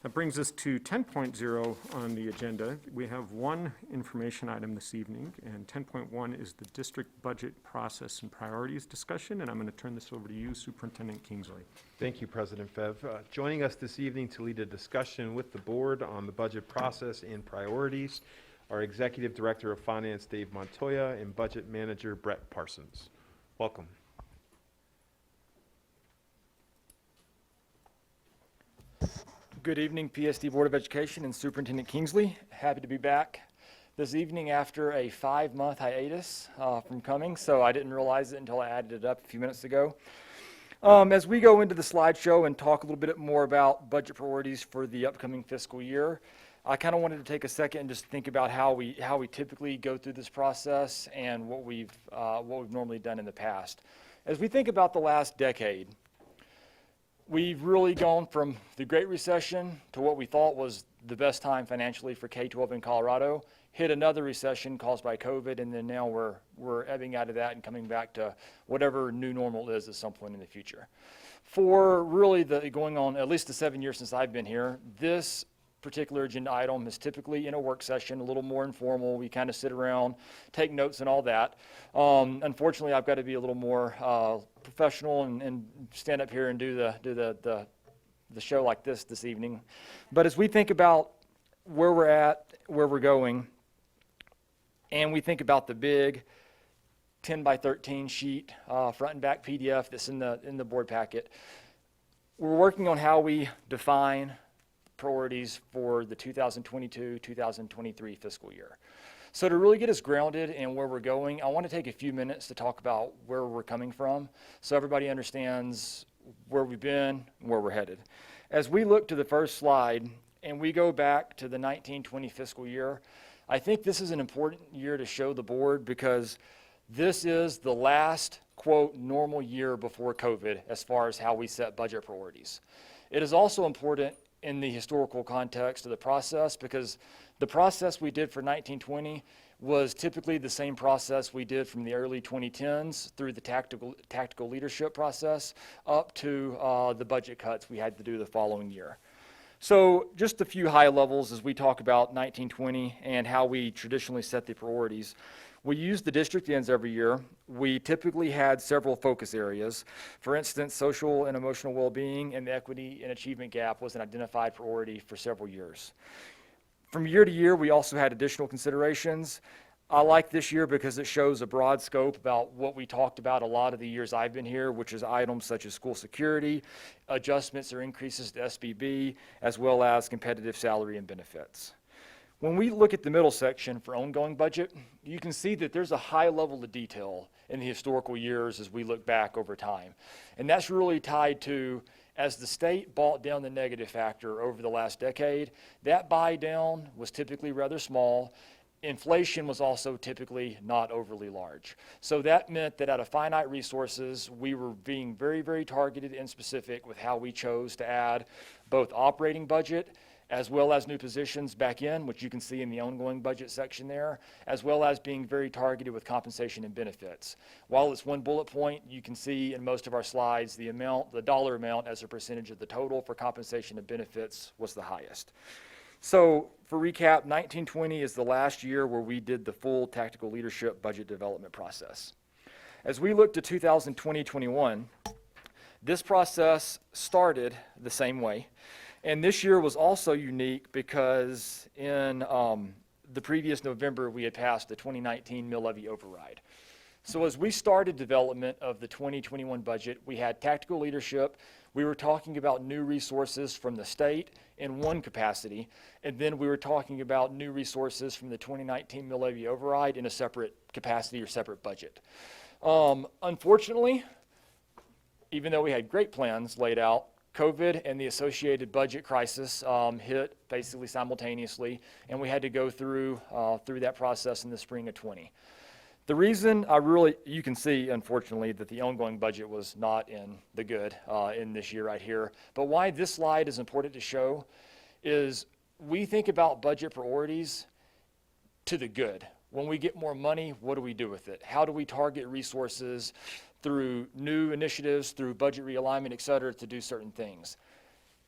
That brings us to 10.0 on the agenda. We have one information item this evening, and 10.1 is the district budget process and priorities discussion, and I'm going to turn this over to you, Superintendent Kingsley. Thank you, President Fev. Joining us this evening to lead a discussion with the board on the budget process and priorities are Executive Director of Finance Dave Montoya and Budget Manager Brett Parsons. Welcome. Good evening, PSD Board of Education and Superintendent Kingsley. Happy to be back this evening after a 5-month hiatus from coming, so I didn't realize it until I added it up a few minutes ago. As we go into the slideshow and talk a little bit more about budget priorities for the upcoming fiscal year, I kind of wanted to take a second and just think about how we typically go through this process and what we've normally done in the past. As we think about the last decade, we've really gone from the Great Recession to what we thought was the best time financially for K-12 in Colorado, hit another recession caused by COVID, and then now we're ebbing out of that and coming back to whatever new normal is at some point in the future. For really going on at least the 7 years since I've been here, this particular agenda item is typically in a work session, a little more informal. We kind of sit around, take notes and all that. Unfortunately, I've got to be a little more professional and stand up here and do the show like this evening. But as we think about where we're at, where we're going, and we think about the big 10 by 13 sheet, front and back PDF that's in the board packet, we're working on how we define priorities for the 2022-2023 fiscal year. So to really get us grounded in where we're going, I want to take a few minutes to talk about where we're coming from so everybody understands where we've been and where we're headed. As we look to the first slide and we go back to the 1920 fiscal year, I think this is an important year to show the board because this is the last, quote, normal year before COVID as far as how we set budget priorities. It is also important in the historical context of the process because the process we did for 1920 was typically the same process we did from the early 2010s through the tactical leadership process up to the budget cuts we had to do the following year. So just a few high levels as we talk about 1920 and how we traditionally set the priorities. We used the district ends every year. We typically had several focus areas. For instance, social and emotional well-being and the equity and achievement gap was an identified priority for several years. From year to year, we also had additional considerations. I like this year because it shows a broad scope about what we talked about a lot of the years I've been here, which is items such as school security, adjustments or increases to SBB, as well as competitive salary and benefits. When we look at the middle section for ongoing budget, you can see that there's a high level of detail in the historical years as we look back over time. And that's really tied to, as the state bought down the negative factor over the last decade, that buy down was typically rather small. Inflation was also typically not overly large. So that meant that out of finite resources, we were being very, very targeted and specific with how we chose to add both operating budget as well as new positions back in, which you can see in the ongoing budget section there, as well as being very targeted with compensation and benefits. While it's one bullet point, you can see in most of our slides the dollar amount as a percentage of the total for compensation and benefits was the highest. So for recap, 1920 is the last year where we did the full tactical leadership budget development process. As we look to 2020-21, this process started the same way. And this year was also unique because in the previous November, we had passed the 2019 mill levy override. So as we started development of the 2021 budget, we had tactical leadership. We were talking about new resources from the state in one capacity, and then we were talking about new resources from the 2019 mill levy override in a separate capacity or separate budget. Unfortunately, even though we had great plans laid out, COVID and the associated budget crisis hit basically simultaneously, and we had to go through that process in the spring of 20. The reason you can see, unfortunately, that the ongoing budget was not in the good in this year right here. But why this slide is important to show is we think about budget priorities to the good. When we get more money, what do we do with it? How do we target resources through new initiatives, through budget realignment, et cetera, to do certain things?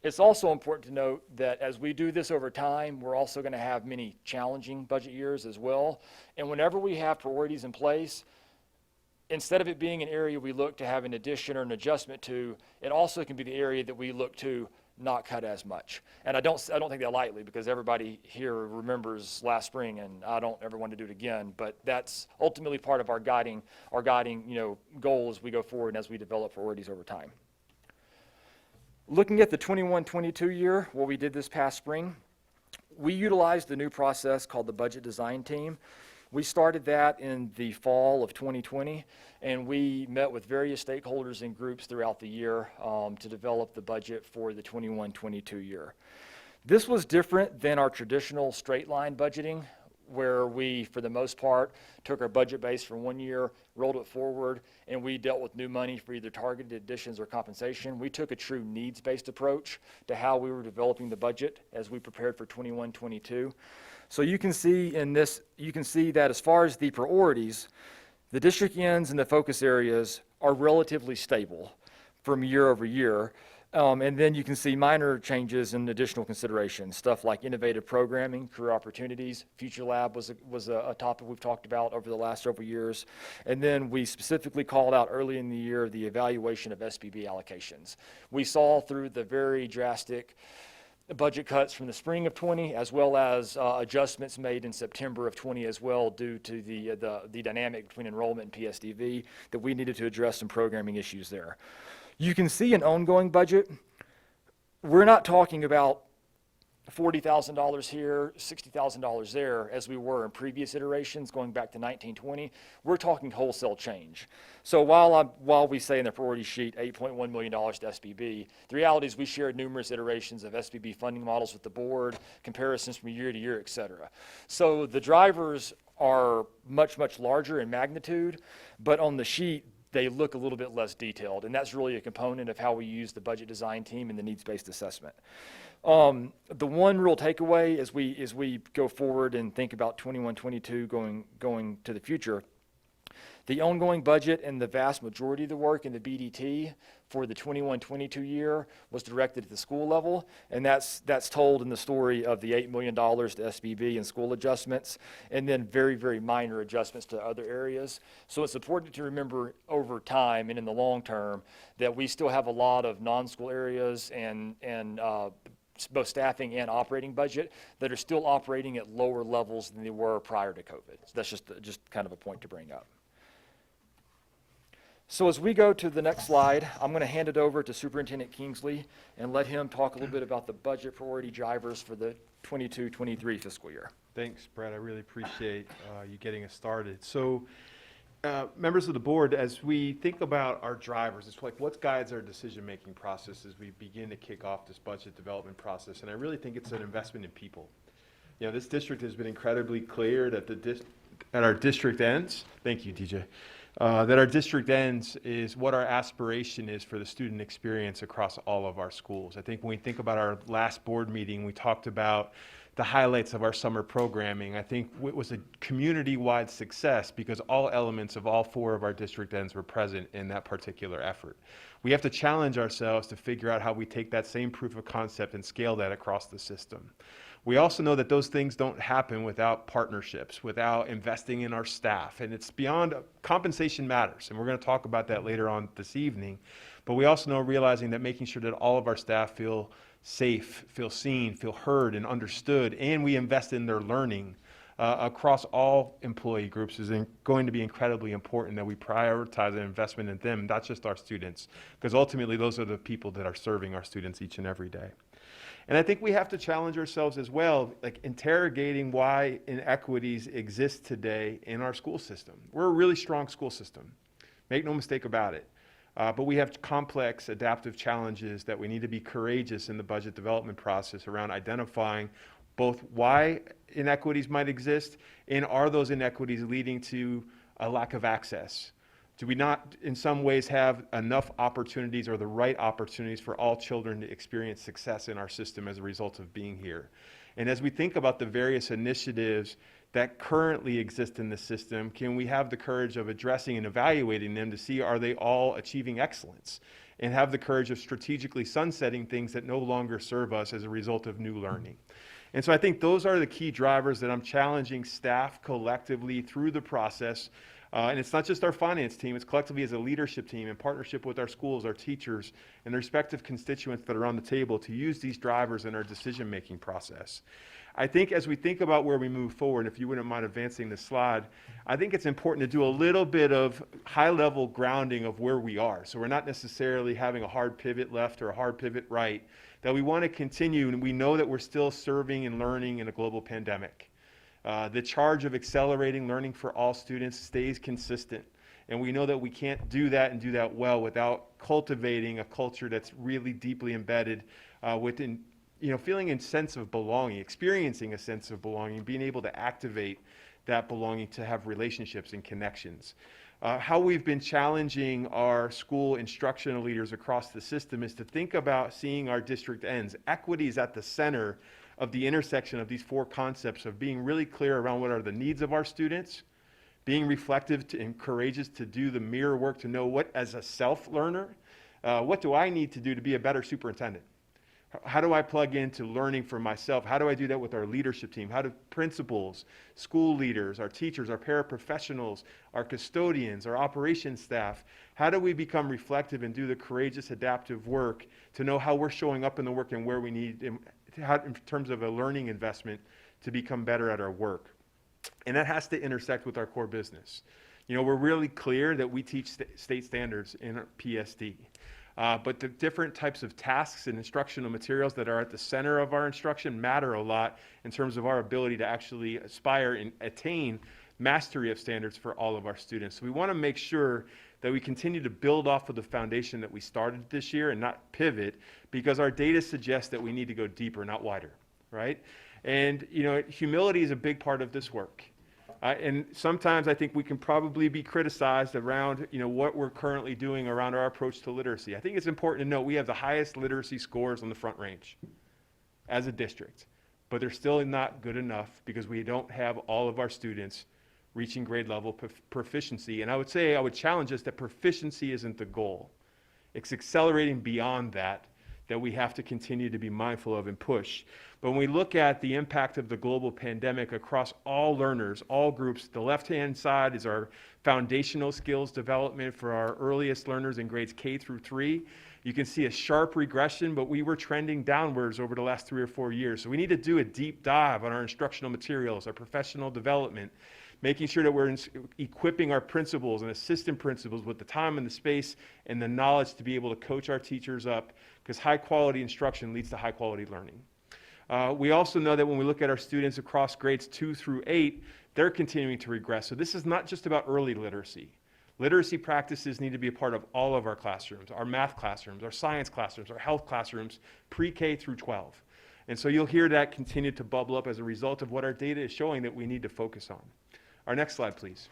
It's also important to note that as we do this over time, we're also going to have many challenging budget years as well. And whenever we have priorities in place, instead of it being an area we look to have an addition or an adjustment to, it also can be the area that we look to not cut as much. And I don't think that lightly, because everybody here remembers last spring, and I don't ever want to do it again, but that's ultimately part of our guiding goal as we go forward and as we develop priorities over time. Looking at the 21-22 year, what we did this past spring, we utilized the new process called the budget design team. We started that in the fall of 2020, and we met with various stakeholders and groups throughout the year to develop the budget for the 21-22 year. This was different than our traditional straight line budgeting, where we, for the most part, took our budget base for 1 year, rolled it forward, and we dealt with new money for either targeted additions or compensation. We took a true needs-based approach to how we were developing the budget as we prepared for 21-22. So you can see in this, you can see that as far as the priorities, the district ends and the focus areas are relatively stable from year over year. And then you can see minor changes and additional considerations, stuff like innovative programming, career opportunities. Future Lab was a topic we've talked about over the last several years. And then we specifically called out early in the year the evaluation of SBB allocations. We saw through the very drastic budget cuts from the spring of 20, as well as adjustments made in September of 20 as well, due to the dynamic between enrollment and PSDV, that we needed to address some programming issues there. You can see an ongoing budget. We're not talking about $40,000 here, $60,000 there, as we were in previous iterations going back to 1920. We're talking wholesale change. So while we say in the priority sheet $8.1 million to SBB, the reality is we shared numerous iterations of SBB funding models with the board, comparisons from year to year, et cetera. So the drivers are much, much larger in magnitude, but on the sheet, they look a little bit less detailed, and that's really a component of how we use the budget design team and the needs-based assessment. The one real takeaway as we go forward and think about 21-22 going to the future, the ongoing budget and the vast majority of the work in the BDT for the 21-22 year was directed at the school level, and that's told in the story of the $8 million to SBB and school adjustments, and then very, very minor adjustments to other areas. So it's important to remember over time and in the long term that we still have a lot of non-school areas and both staffing and operating budget that are still operating at lower levels than they were prior to COVID. So that's just kind of a point to bring up. So as we go to the next slide, I'm going to hand it over to Superintendent Kingsley and let him talk a little bit about the budget priority drivers for the 22-23 fiscal year. Thanks, Brett. I really appreciate you getting us started. So, members of the board, as we think about our drivers, it's like what guides our decision-making process as we begin to kick off this budget development process. And I really think it's an investment in people. You know, this district has been incredibly clear that at our district ends. Thank you, DJ. That our district ends is what our aspiration is for the student experience across all of our schools. I think when we think about our last board meeting, we talked about the highlights of our summer programming. I think it was a community-wide success because all elements of all 4 of our district ends were present in that particular effort. We have to challenge ourselves to figure out how we take that same proof of concept and scale that across the system. We also know that those things don't happen without partnerships, without investing in our staff, and it's beyond compensation matters, and we're going to talk about that later on this evening. But we also know realizing that making sure that all of our staff feel safe, feel seen, feel heard and understood, and we invest in their learning across all employee groups is going to be incredibly important, that we prioritize an investment in them, not just our students, because ultimately those are the people that are serving our students each and every day. And I think we have to challenge ourselves as well, like interrogating why inequities exist today in our school system. We're a really strong school system, make no mistake about it. But we have complex adaptive challenges that we need to be courageous in the budget development process around identifying both why inequities might exist and are those inequities leading to a lack of access. Do we not, in some ways, have enough opportunities or the right opportunities for all children to experience success in our system as a result of being here? And as we think about the various initiatives that currently exist in the system, can we have the courage of addressing and evaluating them to see, are they all achieving excellence? and have the courage of strategically sunsetting things that no longer serve us as a result of new learning. And so I think those are the key drivers that I'm challenging staff collectively through the process. And it's not just our finance team, it's collectively as a leadership team in partnership with our schools, our teachers, and the respective constituents that are on the table to use these drivers in our decision-making process. I think as we think about where we move forward, if you wouldn't mind advancing the slide, I think it's important to do a little bit of high-level grounding of where we are. So we're not necessarily having a hard pivot left or a hard pivot right, that we want to continue, and we know that we're still serving and learning in a global pandemic. The charge of accelerating learning for all students stays consistent, and we know that we can't do that and do that well without cultivating a culture that's really deeply embedded within, feeling a sense of belonging, experiencing a sense of belonging, being able to activate that belonging to have relationships and connections. How we've been challenging our school instructional leaders across the system is to think about seeing our district ends. Equity is at the center of the intersection of these four concepts of being really clear around what are the needs of our students, being reflective and courageous to do the mirror work to know what, as a self-learner, what do I need to do to be a better superintendent? How do I plug into learning for myself? How do I do that with our leadership team? How do principals, school leaders, our teachers, our paraprofessionals, our custodians, our operations staff, how do we become reflective and do the courageous adaptive work to know how we're showing up in the work and where we need, in terms of a learning investment, to become better at our work? And that has to intersect with our core business. We're really clear that we teach state standards in our PSD. But the different types of tasks and instructional materials that are at the center of our instruction matter a lot in terms of our ability to actually aspire and attain mastery of standards for all of our students. So we want to make sure that we continue to build off of the foundation that we started this year and not pivot, because our data suggests that we need to go deeper, not wider, right? And humility is a big part of this work. And sometimes I think we can probably be criticized around, what we're currently doing around our approach to literacy. I think it's important to note we have the highest literacy scores on the Front Range as a district, but they're still not good enough because we don't have all of our students reaching grade level proficiency. And I would challenge us that proficiency isn't the goal. It's accelerating beyond that we have to continue to be mindful of and push. But when we look at the impact of the global pandemic across all learners, all groups, the left-hand side is our foundational skills development for our earliest learners in grades K through 3. You can see a sharp regression, but we were trending downwards over the last 3 or 4 years. So we need to do a deep dive on our instructional materials, our professional development, making sure that we're equipping our principals and assistant principals with the time and the space and the knowledge to be able to coach our teachers up, because high quality instruction leads to high quality learning. We also know that when we look at our students across grades 2 through 8, they're continuing to regress. So this is not just about early literacy. Literacy practices need to be a part of all of our classrooms, our math classrooms, our science classrooms, our health classrooms, pre-K through 12. And so you'll hear that continue to bubble up as a result of what our data is showing that we need to focus on. Our next slide, please.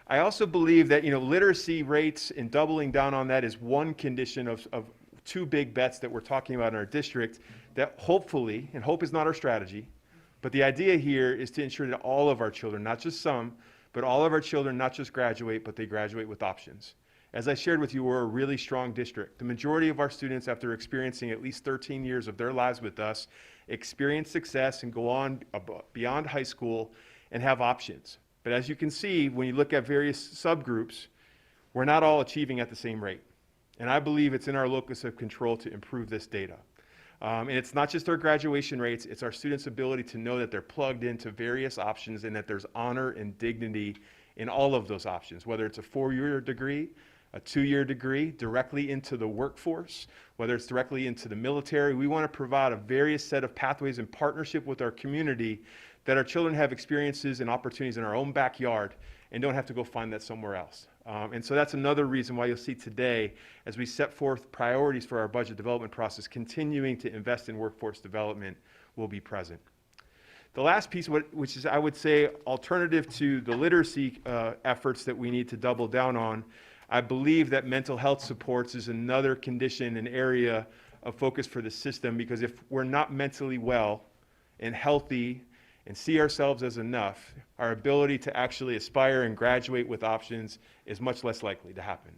I also believe that literacy rates and doubling down on that is one condition of two big bets that we're talking about in our district that hopefully, and hope is not our strategy, but the idea here is to ensure that all of our children, not just some, but all of our children not just graduate, but they graduate with options. As I shared with you, we're a really strong district. The majority of our students, after experiencing at least 13 years of their lives with us, experience success and go on beyond high school and have options. But as you can see, when you look at various subgroups, we're not all achieving at the same rate. And I believe it's in our locus of control to improve this data. And it's not just our graduation rates, it's our students' ability to know that they're plugged into various options and that there's honor and dignity in all of those options, whether it's a 4-year degree, a 2-year degree, directly into the workforce, whether it's directly into the military. We want to provide a various set of pathways in partnership with our community that our children have experiences and opportunities in our own backyard and don't have to go find that somewhere else. And so that's another reason why you'll see today, as we set forth priorities for our budget development process, continuing to invest in workforce development will be present. The last piece, which is, I would say, alternative to the literacy efforts that we need to double down on, I believe that mental health supports is another condition, an area of focus for the system, because if we're not mentally well and healthy and see ourselves as enough, our ability to actually aspire and graduate with options is much less likely to happen.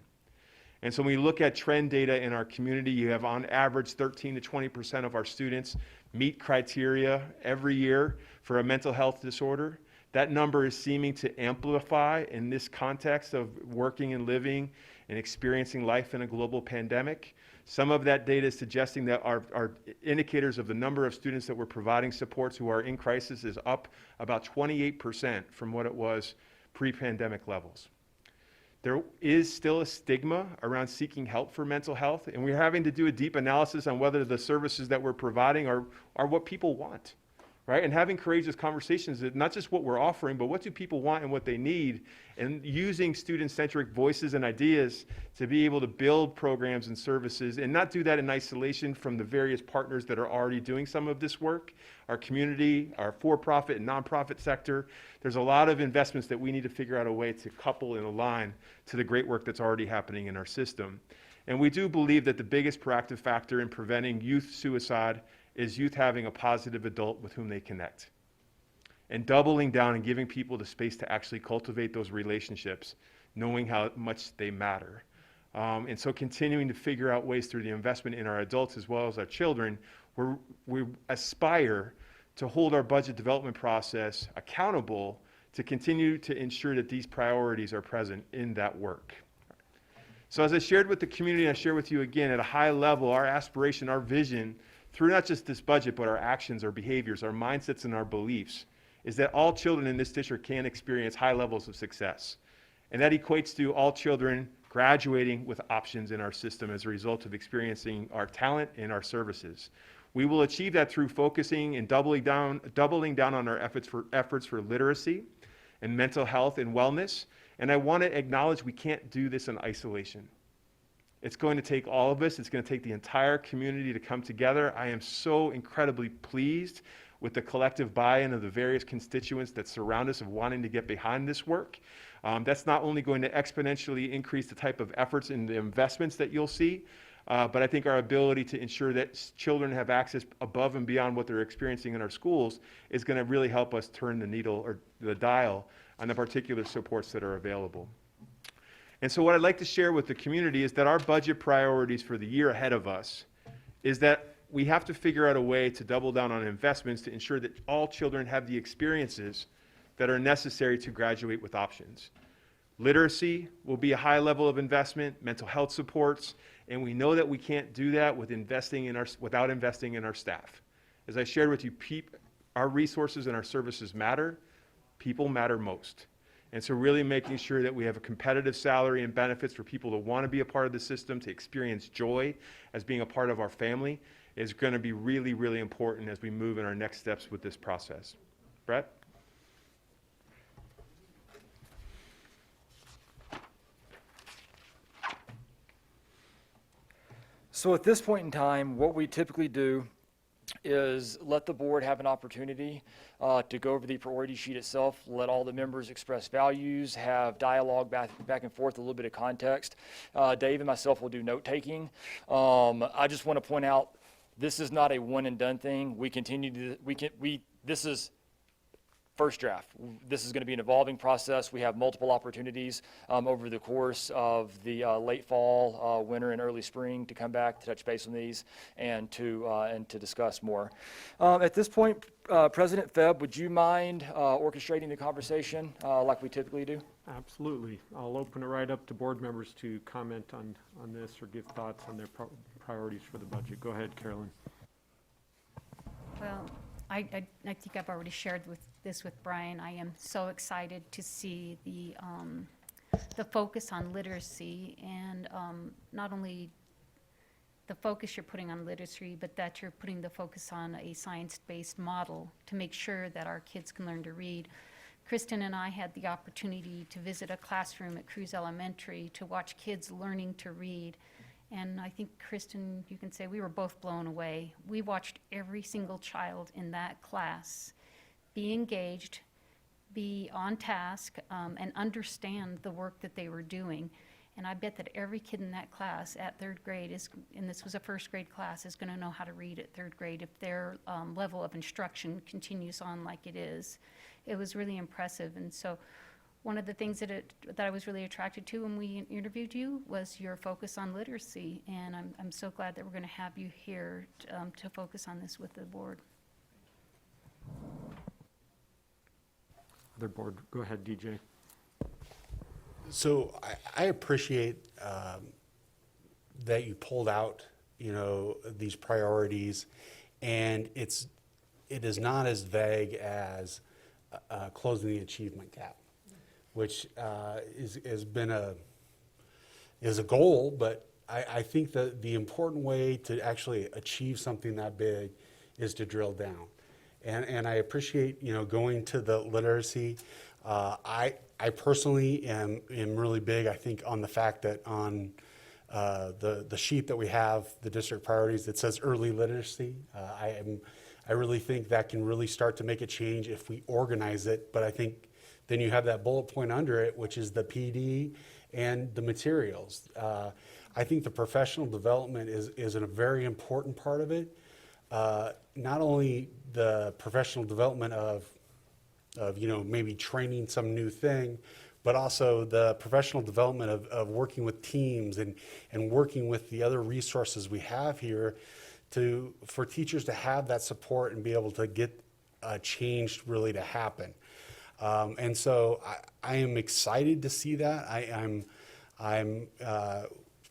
And so when we look at trend data in our community, you have on average 13 to 20% of our students meet criteria every year for a mental health disorder. That number is seeming to amplify in this context of working and living and experiencing life in a global pandemic. Some of that data is suggesting that our indicators of the number of students that we're providing supports who are in crisis is up about 28% from what it was pre-pandemic levels. There is still a stigma around seeking help for mental health, and we're having to do a deep analysis on whether the services that we're providing are what people want, right? And having courageous conversations that not just what we're offering, but what do people want and what they need, and using student-centric voices and ideas to be able to build programs and services and not do that in isolation from the various partners that are already doing some of this work, our community, our for-profit and nonprofit sector. There's a lot of investments that we need to figure out a way to couple and align to the great work that's already happening in our system. And we do believe that the biggest proactive factor in preventing youth suicide is youth having a positive adult with whom they connect. And doubling down and giving people the space to actually cultivate those relationships, knowing how much they matter. And so continuing to figure out ways through the investment in our adults as well as our children, we aspire to hold our budget development process accountable to continue to ensure that these priorities are present in that work. So as I shared with the community, I share with you again at a high level, our aspiration, our vision, through not just this budget, but our actions, our behaviors, our mindsets, and our beliefs, is that all children in this district can experience high levels of success. And that equates to all children graduating with options in our system as a result of experiencing our talent and our services. We will achieve that through focusing and doubling down on our efforts for literacy and mental health and wellness. And I want to acknowledge we can't do this in isolation. It's going to take all of us. It's going to take the entire community to come together. I am so incredibly pleased with the collective buy-in of the various constituents that surround us of wanting to get behind this work. That's not only going to exponentially increase the type of efforts and the investments that you'll see, but I think our ability to ensure that children have access above and beyond what they're experiencing in our schools is going to really help us turn the needle or the dial on the particular supports that are available. And so what I'd like to share with the community is that our budget priorities for the year ahead of us is that we have to figure out a way to double down on investments to ensure that all children have the experiences that are necessary to graduate with options. Literacy will be a high level of investment, mental health supports, and we know that we can't do that without investing in our staff. As I shared with you, our resources and our services matter. People matter most. And so really making sure that we have a competitive salary and benefits for people to want to be a part of the system, to experience joy as being a part of our family, is going to be really, really important as we move in our next steps with this process. Brett? So at this point in time, what we typically do is let the board have an opportunity to go over the priority sheet itself, let all the members express values, have dialogue back and forth, a little bit of context. Dave and myself will do note-taking. I just want to point out, this is not a one and done thing. This is first draft. This is going to be an evolving process. We have multiple opportunities over the course of the late fall, winter, and early spring to come back to touch base on these and to discuss more. At this point, President Febb, would you mind orchestrating the conversation like we typically do? Absolutely. I'll open it right up to board members to comment on this or give thoughts on their priorities for the budget. Go ahead, Carolyn. Well, I think I've already shared this with Brian. I am so excited to see the focus on literacy and not only the focus you're putting on literacy, but that you're putting the focus on a science-based model to make sure that our kids can learn to read. Kristen and I had the opportunity to visit a classroom at Cruz Elementary to watch kids learning to read. And I think, Kristen, you can say we were both blown away. We watched every single child in that class be engaged, be on task, and understand the work that they were doing. And I bet that every kid in that class at third grade and this was a first grade class, is going to know how to read at third grade if their level of instruction continues on like it is. It was really impressive. And so one of the things that I was really attracted to when we interviewed you was your focus on literacy, and I'm so glad that we're going to have you here to focus on this with the board. Other board, go ahead, DJ. So I appreciate that you pulled out, these priorities, and it is not as vague as closing the achievement gap, which has been is a goal, but I think that the important way to actually achieve something that big is to drill down. And I appreciate, going to the literacy. I personally am really big, I think, on the fact that on the sheet that we have, the district priorities, that says early literacy. I really think that can really start to make a change if we organize it. But I think then you have that bullet point under it, which is the PD and the materials. I think the professional development is a very important part of it. Not only the professional development of maybe training some new thing, but also the professional development of working with teams and working with the other resources we have here for teachers to have that support and be able to get change really to happen. And so I am excited to see that. I'm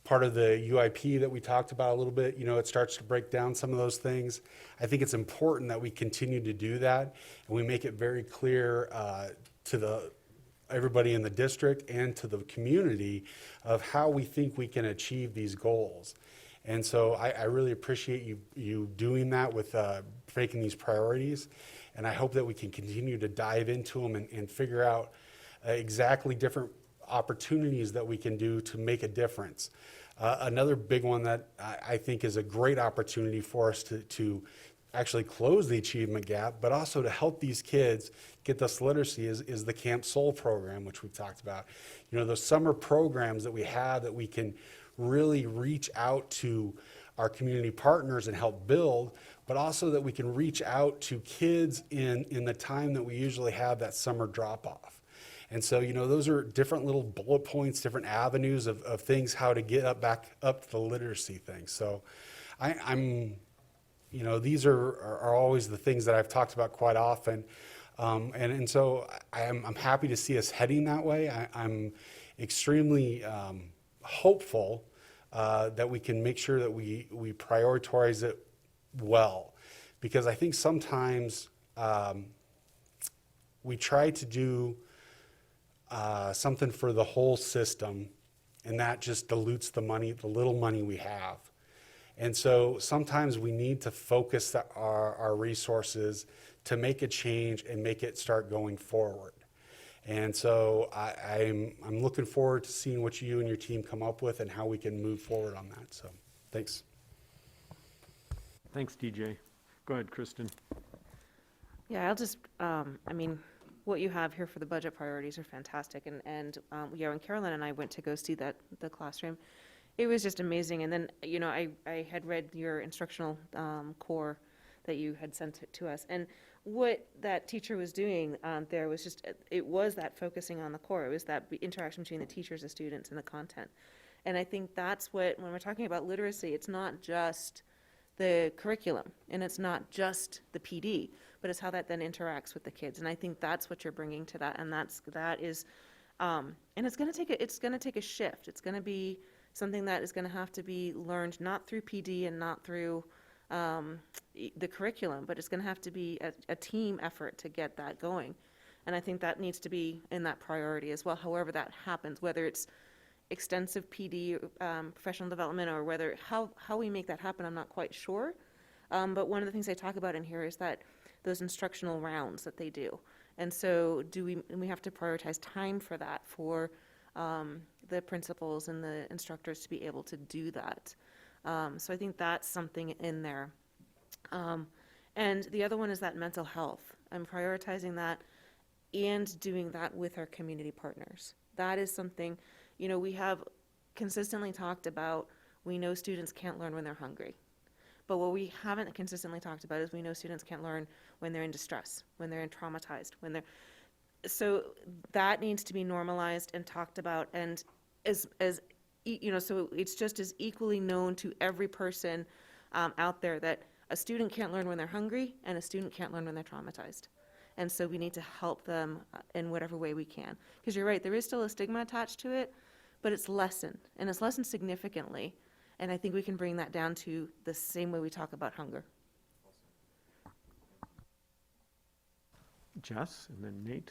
part of the UIP that we talked about a little bit. It starts to break down some of those things. I think it's important that we continue to do that and we make it very clear to everybody in the district and to the community of how we think we can achieve these goals. And so I really appreciate you doing that with making these priorities. And I hope that we can continue to dive into them and figure out exactly different opportunities that we can do to make a difference. Another big one that I think is a great opportunity for us to actually close the achievement gap, but also to help these kids get this literacy is the Camp Soul program, which we've talked about. Those summer programs that we have that we can really reach out to our community partners and help build, but also that we can reach out to kids in the time that we usually have that summer drop-off. And so, those are different little bullet points, different avenues of things, how to get back up to the literacy thing. So these are always the things that I've talked about quite often. And so I'm happy to see us heading that way. I'm extremely hopeful that we can make sure that we prioritize it well. Because I think sometimes we try to do something for the whole system, and that just dilutes the little money we have. And so sometimes we need to focus our resources to make a change and make it start going forward. And so I'm looking forward to seeing what you and your team come up with and how we can move forward on that. So thanks. Thanks, DJ. Go ahead, Kristen. Yeah, I'll just, what you have here for the budget priorities are fantastic. And when Carolyn and I went to go see the classroom, it was just amazing. And then, I had read your instructional core that you had sent it to us. And what that teacher was doing there was it was that focusing on the core. It was that interaction between the teachers, the students, and the content. And I think that's when we're talking about literacy, it's not just the curriculum and it's not just the PD, but it's how that then interacts with the kids. And I think that's what you're bringing to that. And that is, and it's going to take a shift. It's going to be something that is going to have to be learned not through PD and not through the curriculum, but it's going to have to be a team effort to get that going. And I think that needs to be in that priority as well, however that happens, whether it's extensive PD, professional development, or whether how we make that happen, I'm not quite sure. But one of the things I talk about in here is that those instructional rounds that they do. And so we have to prioritize time for that, for the principals and the instructors to be able to do that. So I think that's something in there. And the other one is that mental health. I'm prioritizing that and doing that with our community partners. That is something, we have consistently talked about. We know students can't learn when they're hungry. But what we haven't consistently talked about is we know students can't learn when they're in distress, when they're traumatized, so that needs to be normalized and talked about, and so it's just as equally known to every person out there that a student can't learn when they're hungry and a student can't learn when they're traumatized. And so we need to help them in whatever way we can. Because you're right, there is still a stigma attached to it, but it's lessened, and it's lessened significantly. And I think we can bring that down to the same way we talk about hunger. Jess, and then Nate.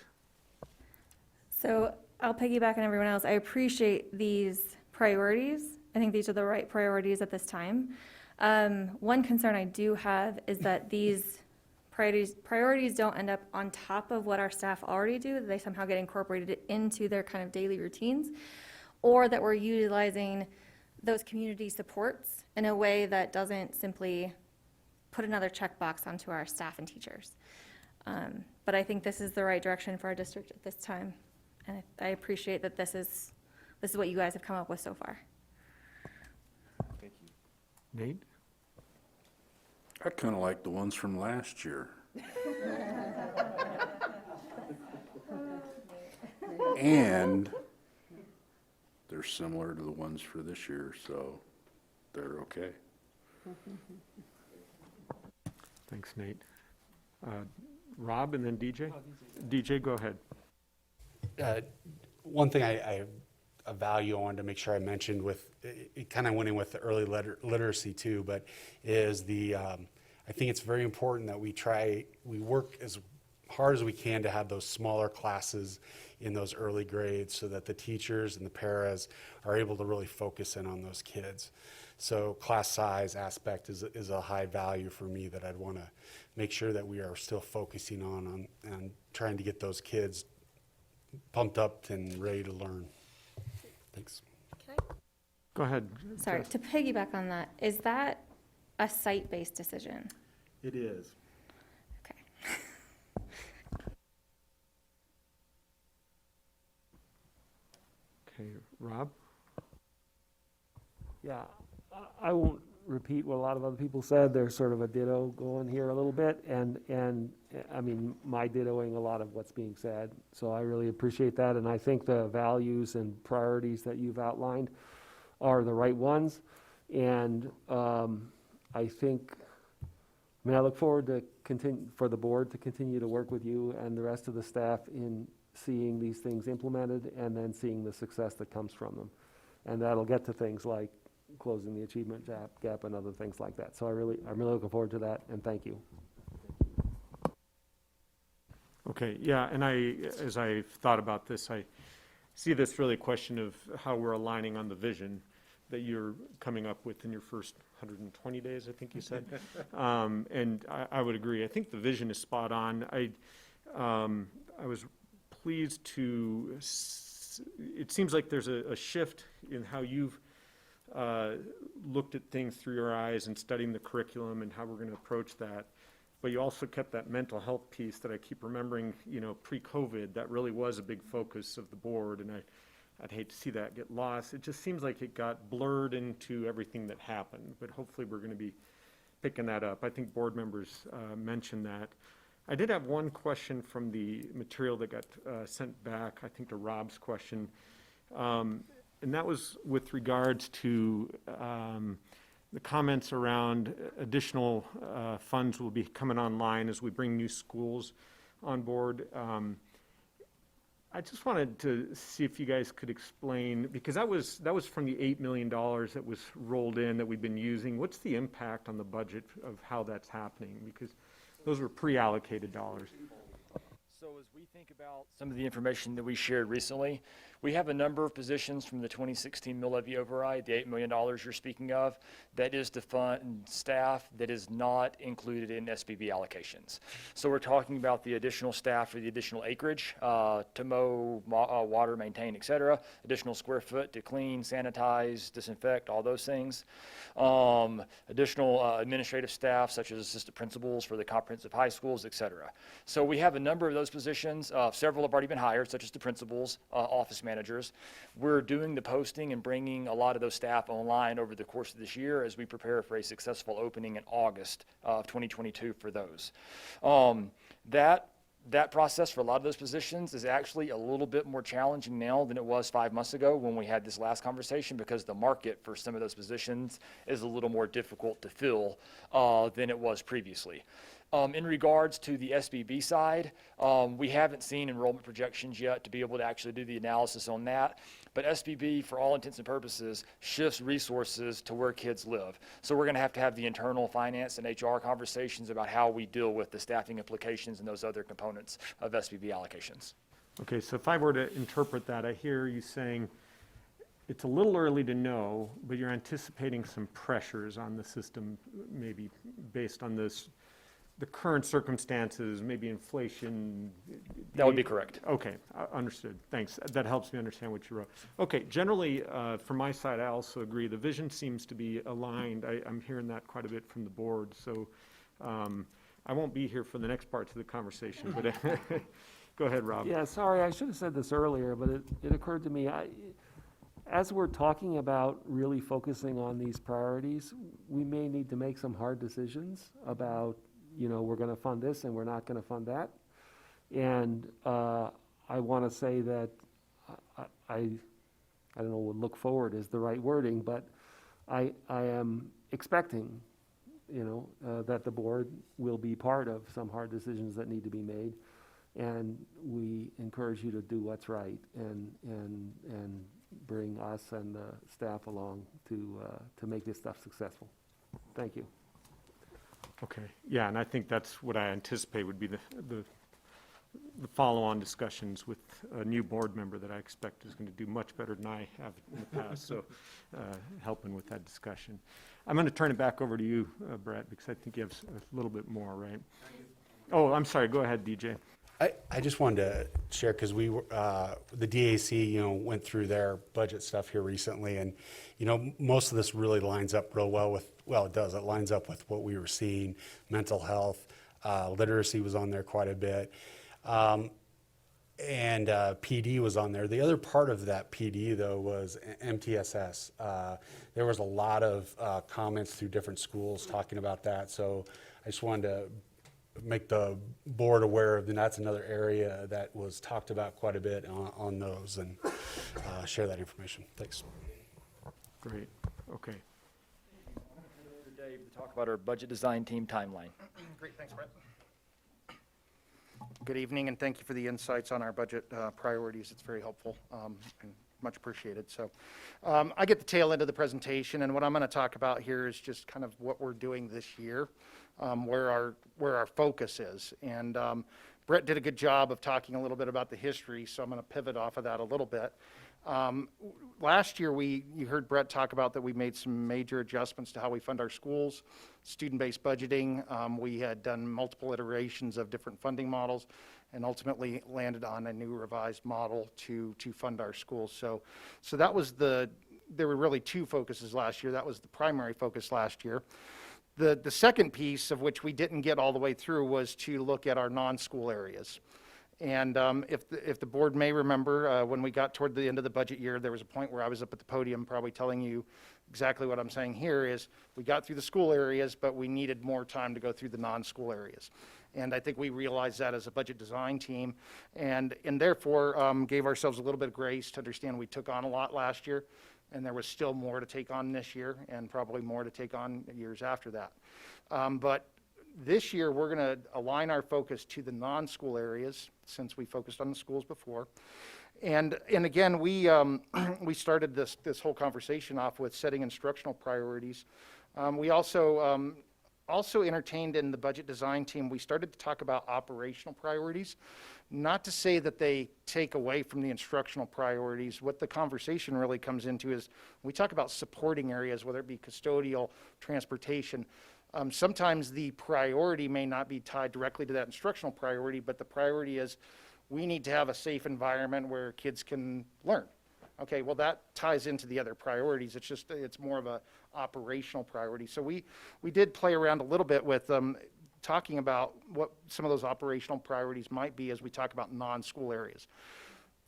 So I'll piggyback on everyone else. I appreciate these priorities. I think these are the right priorities at this time. One concern I do have is that these priorities don't end up on top of what our staff already do. They somehow get incorporated into their kind of daily routines, or that we're utilizing those community supports in a way that doesn't simply put another checkbox onto our staff and teachers. But I think this is the right direction for our district at this time. And I appreciate that this is what you guys have come up with so far. Thank you. Nate? I kind of like the ones from last year. And they're similar to the ones for this year, so they're okay. Thanks, Nate. Rob and then DJ? DJ, go ahead. One thing I value I wanted to make sure I mentioned with, it kind of went in with the early literacy too, but is I think it's very important that we work as hard as we can to have those smaller classes in those early grades so that the teachers and the paras are able to really focus in on those kids. So class size aspect is a high value for me that I'd want to make sure that we are still focusing on and trying to get those kids pumped up and ready to learn. Thanks. Go ahead. Sorry, Jess. to piggyback on that, is that a site-based decision? It is. Okay. Okay, Rob? Yeah, I won't repeat what a lot of other people said. There's sort of a ditto going here a little bit, and I mean, my dittoing a lot of what's being said. So I really appreciate that, and I think the values and priorities that you've outlined are the right ones. And I think, I mean, I look forward to for the board to continue to work with you and the rest of the staff in seeing these things implemented and then seeing the success that comes from them. And that'll get to things like closing the achievement gap and other things like that. So I'm really looking forward to that, and thank you. Okay, yeah, and as I thought about this, I see this really a question of how we're aligning on the vision that you're coming up with in your first 120 days, I think you said. And I would agree. I think the vision is spot on. I was pleased to, it seems like there's a shift in how you've looked at things through your eyes and studying the curriculum and how we're going to approach that. But you also kept that mental health piece that I keep remembering, you know, pre-COVID, that really was a big focus of the board, and I'd hate to see that get lost. It just seems like it got blurred into everything that happened, but hopefully we're going to be picking that up. I think board members mentioned that. I did have one question from the material that got sent back, I think to Rob's question, and that was with regards to the comments around additional funds will be coming online as we bring new schools on board. I just wanted to see if you guys could explain, because that was from the $8 million that was rolled in that we've been using. What's the impact on the budget of how that's happening? Because those were pre-allocated dollars. So as we think about some of the information that we shared recently, we have a number of positions from the 2016 mill levy override, the $8 million you're speaking of, that is to fund staff that is not included in SBB allocations. So we're talking about the additional staff for the additional acreage to mow, water, maintain, et cetera, additional square foot to clean, sanitize, disinfect, all those things. Additional administrative staff such as assistant principals for the comprehensive high schools, et cetera. So we have a number of those positions. Several have already been hired, such as the principals, office managers. We're doing the posting and bringing a lot of those staff online over the course of this year as we prepare for a successful opening in August of 2022 for those. That That process for a lot of those positions is actually a little bit more challenging now than it was 5 months ago when we had this last conversation, because the market for some of those positions is a little more difficult to fill than it was previously. In regards to the SBB side, we haven't seen enrollment projections yet to be able to actually do the analysis on that. But SBB, for all intents and purposes, shifts resources to where kids live. So we're going to have the internal finance and HR conversations about how we deal with the staffing implications and those other components of SBB allocations. Okay, so if I were to interpret that, I hear you saying it's a little early to know, but you're anticipating some pressures on the system, maybe based on the current circumstances, maybe inflation. That would be correct. Okay, understood. Thanks. That helps me understand what you wrote. Okay, generally, from my side, I also agree. The vision seems to be aligned. I'm hearing that quite a bit from the board, so I won't be here for the next parts of the conversation, but go ahead, Rob. Yeah, sorry, I should have said this earlier, but it occurred to me, as we're talking about really focusing on these priorities, we may need to make some hard decisions about, we're going to fund this and we're not going to fund that. And I want to say that I don't know, look forward is the right wording, but I am expecting, that the board will be part of some hard decisions that need to be made. And we encourage you to do what's right and bring us and the staff along to make this stuff successful. Thank you. Okay, yeah, and I think that's what I anticipate would be the follow-on discussions with a new board member that I expect is going to do much better than I have in the past, so helping with that discussion. I'm going to turn it back over to you, Brett, because I think you have a little bit more, right? Oh, I'm sorry, go ahead, DJ. I just wanted to share, because the DAC, went through their budget stuff here recently, and, most of this really lines up real well with, it lines up with what we were seeing. Mental health, literacy was on there quite a bit, and PD was on there. The other part of that PD, though, was MTSS. There was a lot of comments through different schools talking about that, so I just wanted to make the board aware of, and that's another area that was talked about quite a bit on those, and share that information. Thanks. Great, okay. Dave, to talk about our budget design team timeline. Great, thanks, Brett. Good evening, and thank you for the insights on our budget priorities. It's very helpful and much appreciated. So I get the tail end of the presentation, and what I'm going to talk about here is just kind of what we're doing this year, where our focus is. And Brett did a good job of talking a little bit about the history, so I'm going to pivot off of that a little bit. Last year, you heard Brett talk about that we made some major adjustments to how we fund our schools, student-based budgeting. We had done multiple iterations of different funding models and ultimately landed on a new revised model to fund our schools. So that was there were really two focuses last year. That was the primary focus last year. The second piece, of which we didn't get all the way through, was to look at our non-school areas. And if the board may remember, when we got toward the end of the budget year, there was a point where I was up at the podium probably telling you exactly what I'm saying here is we got through the school areas, but we needed more time to go through the non-school areas. And I think we realized that as a budget design team, and therefore gave ourselves a little bit of grace to understand we took on a lot last year, and there was still more to take on this year, and probably more to take on years after that. But this year, we're going to align our focus to the non-school areas, since we focused on the schools before. And again, we started this whole conversation off with setting instructional priorities. We also entertained in the budget design team, we started to talk about operational priorities. Not to say that they take away from the instructional priorities. What the conversation really comes into is we talk about supporting areas, whether it be custodial, transportation. Sometimes the priority may not be tied directly to that instructional priority, but the priority is we need to have a safe environment where kids can learn. Okay, well, that ties into the other priorities. It's more of a operational priority. So we did play around a little bit with talking about what some of those operational priorities might be as we talk about non-school areas.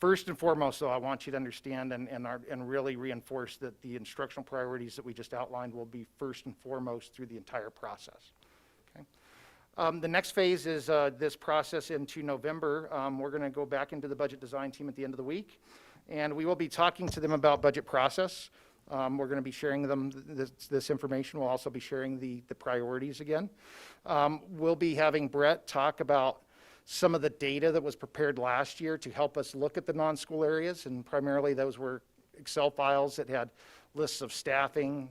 First and foremost, though, I want you to understand and really reinforce that the instructional priorities that we just outlined will be first and foremost through the entire process. Okay? The next phase is this process into November. We're going to go back into the budget design team at the end of the week, and we will be talking to them about budget process. We're going to be sharing them this information. We'll also be sharing the priorities again. We'll be having Brett talk about some of the data that was prepared last year to help us look at the non-school areas, and primarily those were Excel files that had lists of staffing,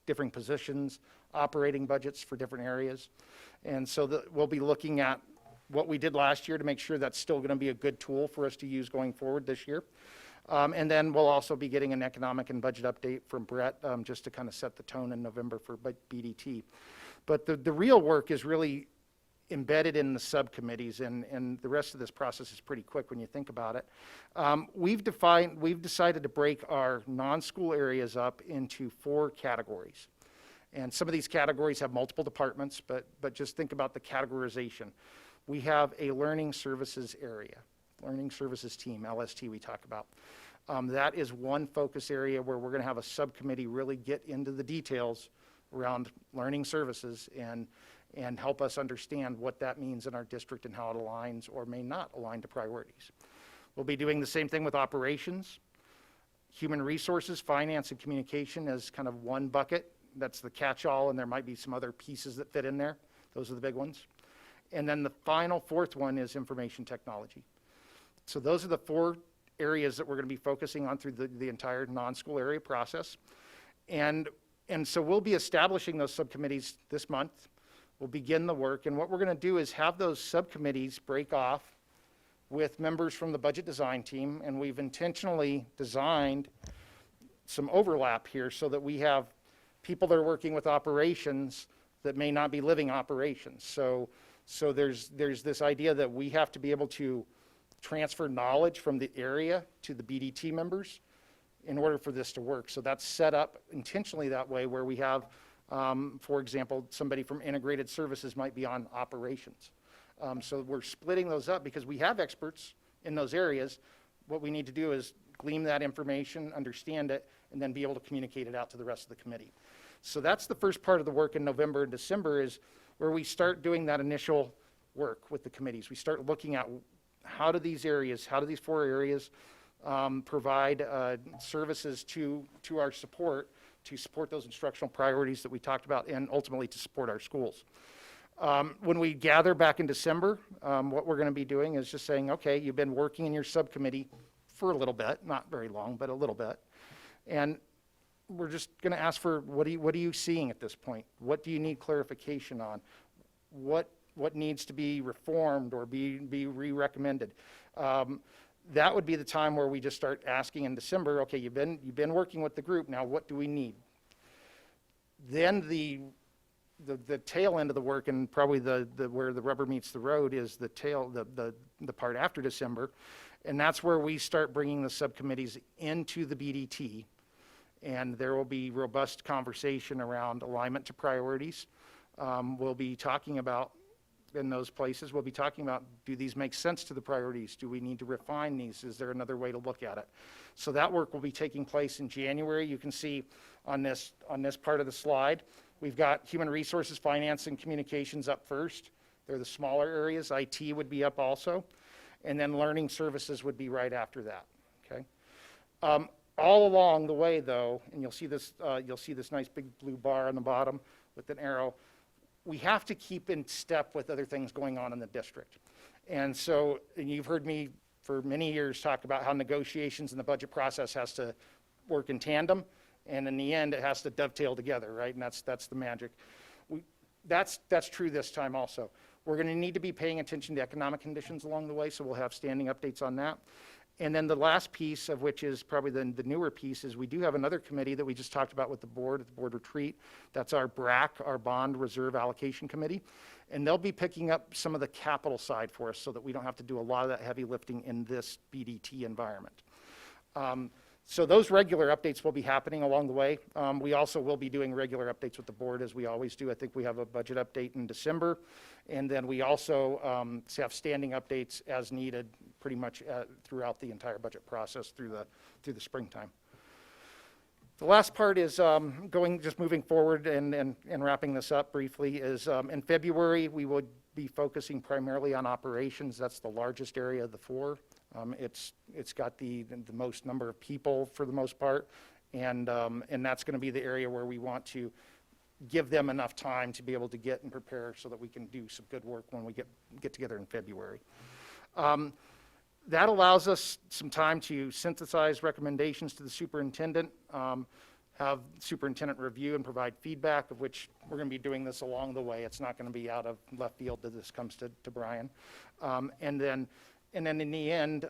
different positions, operating budgets for different areas. And so we'll be looking at what we did last year to make sure that's still going to be a good tool for us to use going forward this year. And then we'll also be getting an economic and budget update from Brett just to kind of set the tone in November for BDT. But the real work is really embedded in the subcommittees, and the rest of this process is pretty quick when you think about it. We've decided to break our non-school areas up into 4 categories. And some of these categories have multiple departments, but just think about the categorization. We have a learning services area, learning services team, LST we talk about. That is one focus area where we're going to have a subcommittee really get into the details around learning services and help us understand what that means in our district and how it aligns or may not align to priorities. We'll be doing the same thing with operations, human resources, finance, and communication as kind of one bucket. That's the catch-all, and there might be some other pieces that fit in there. Those are the big ones. And then the final 4th one is information technology. So those are the 4 areas that we're going to be focusing on through the entire non-school area process. And so we'll be establishing those subcommittees this month. We'll begin the work, and what we're going to do is have those subcommittees break off with members from the budget design team, and we've intentionally designed some overlap here so that we have people that are working with operations that may not be living operations. So there's this idea that we have to be able to transfer knowledge from the area to the BDT members in order for this to work. So that's set up intentionally that way, where we have, for example, somebody from integrated services might be on operations. So we're splitting those up because we have experts in those areas. What we need to do is glean that information, understand it, and then be able to communicate it out to the rest of the committee. So that's the first part of the work in November and December, is where we start doing that initial work with the committees. We start looking at how do these 4 areas provide services to our support, to support those instructional priorities that we talked about, and ultimately to support our schools. When we gather back in December, what we're going to be doing is just saying, okay, you've been working in your subcommittee for a little bit, not very long, but a little bit. And we're just going to ask for, what are you seeing at this point? What do you need clarification on? What needs to be reformed or be re-recommended? That would be the time where we just start asking in December, okay, you've been working with the group, now what do we need? Then the tail end of the work, and probably where the rubber meets the road, is the part after December, and that's where we start bringing the subcommittees into the BDT, and there will be robust conversation around alignment to priorities. We'll be talking about, in those places, we'll be talking about, do these make sense to the priorities? Do we need to refine these? Is there another way to look at it? So that work will be taking place in January. You can see on this part of the slide, we've got human resources, finance, and communications up first. They're the smaller areas. IT would be up also. And then learning services would be right after that, okay? All along the way, though, and you'll see this nice big blue bar on the bottom with an arrow, we have to keep in step with other things going on in the district. And so, and you've heard me for many years talk about how negotiations and the budget process has to work in tandem, and in the end, it has to dovetail together, right? And that's the magic. That's true this time also. We're going to need to be paying attention to economic conditions along the way, so we'll have standing updates on that. And then the last piece, of which is probably the newer piece, is we do have another committee that we just talked about with the board at the board retreat. That's our BRAC, our Bond Reserve Allocation Committee. And they'll be picking up some of the capital side for us so that we don't have to do a lot of that heavy lifting in this BDT environment. So those regular updates will be happening along the way. We also will be doing regular updates with the board, as we always do. I think we have a budget update in December. And then we also have standing updates as needed pretty much throughout the entire budget process through the springtime. The last part is just moving forward and wrapping this up briefly is in February, we would be focusing primarily on operations. That's the largest area of the four. It's got the most number of people for the most part, and that's going to be the area where we want to give them enough time to be able to get and prepare so that we can do some good work when we get together in February. That allows us some time to synthesize recommendations to the superintendent, have superintendent review and provide feedback, of which we're going to be doing this along the way. It's not going to be out of left field that this comes to Brian. And then in the end,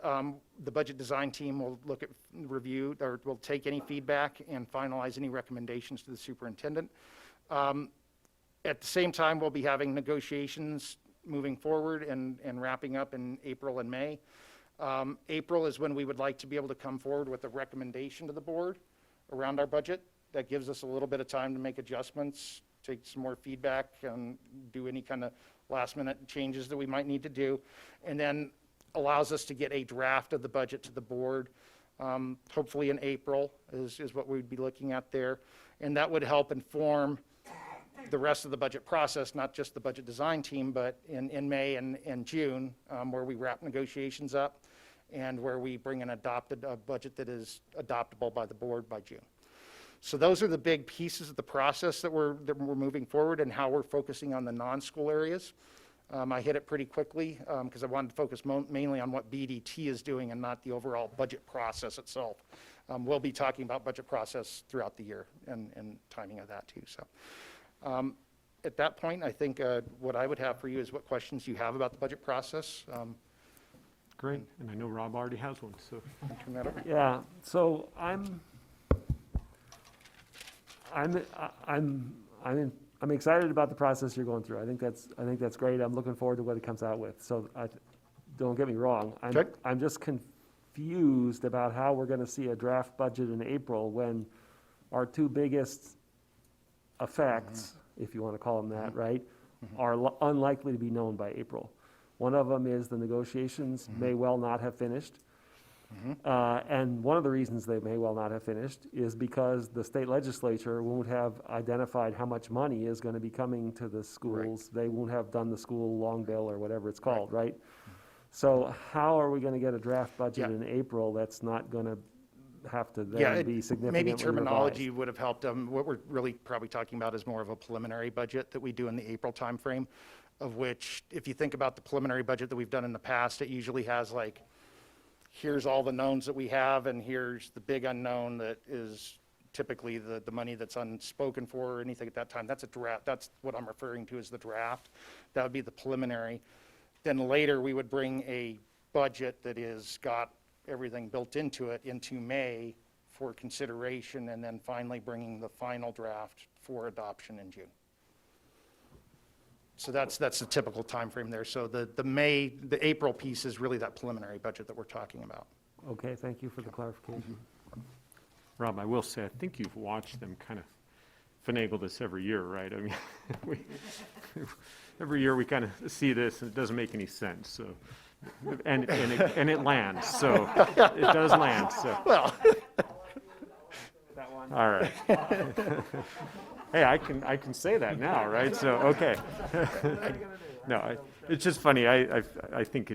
the budget design team will look at review, or will take any feedback and finalize any recommendations to the superintendent. At the same time, we'll be having negotiations moving forward and wrapping up in April and May. April is when we would like to be able to come forward with a recommendation to the board around our budget. That gives us a little bit of time to make adjustments, take some more feedback, and do any kind of last minute changes that we might need to do. And then allows us to get a draft of the budget to the board, hopefully in April is what we'd be looking at there. And that would help inform the rest of the budget process, not just the budget design team, but in May and June, where we wrap negotiations up and where we bring an adopted budget that is adoptable by the board by June. So those are the big pieces of the process that we're moving forward, and how we're focusing on the non-school areas. I hit it pretty quickly because I wanted to focus mainly on what BDT is doing and not the overall budget process itself. We'll be talking about budget process throughout the year and timing of that too. So at that point, I think what I would have for you is what questions you have about the budget process. Great, and I know Rob already has one, so. Turn that over. Yeah, so I'm excited about the process you're going through. I think that's great. I'm looking forward to what it comes out with. So don't get me wrong. Okay. I'm just confused about how we're going to see a draft budget in April when our two biggest effects, if you want to call them that, right, are unlikely to be known by April. One of them is the negotiations may well not have finished. And one of the reasons they may well not have finished is because the state legislature won't have identified how much money is going to be coming to the schools. They won't have done the school long bill or whatever it's called, right? So how are we going to get a draft budget in April that's not going to have to then be significantly maybe terminology revised? would have helped. What we're really probably talking about is more of a preliminary budget that we do in the April timeframe, of which, if you think about the preliminary budget that we've done in the past, it usually has like, here's all the knowns that we have, and here's the big unknown that is typically the money that's unspoken for or anything at that time. That's a draft. That's what I'm referring to as the draft. That would be the preliminary. Then later, we would bring a budget that is got everything built into it into May for consideration, and then finally bringing the final draft for adoption in June. So that's the typical time frame there. So the April piece is really that preliminary budget that we're talking about. Okay, thank you for the clarification. Rob, I will say, I think you've watched them kind of finagle this every year, right? I mean, every year we kind of see this and it doesn't make any sense, so. And it lands, so it does land, so. Well, That one. All right. Hey, I can say that now, right? So, okay. No, it's just funny. I think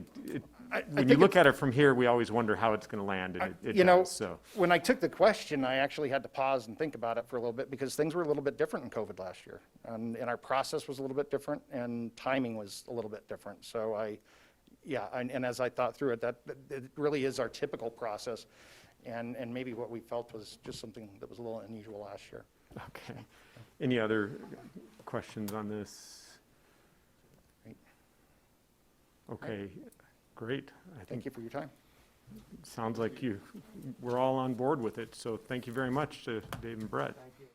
when you look at it from here, we always wonder how it's going to land, and it does, so. when I took the question, I actually had to pause and think about it for a little bit, because things were a little bit different in COVID last year. And our process was a little bit different, and timing was a little bit different. So and as I thought through it, that it really is our typical process. And maybe what we felt was just something that was a little unusual last year. Okay. Any other questions on this? Great. Okay, great. I Thank think you for your time. it sounds like we're all on board with it, so thank you very much to Dave and Brett.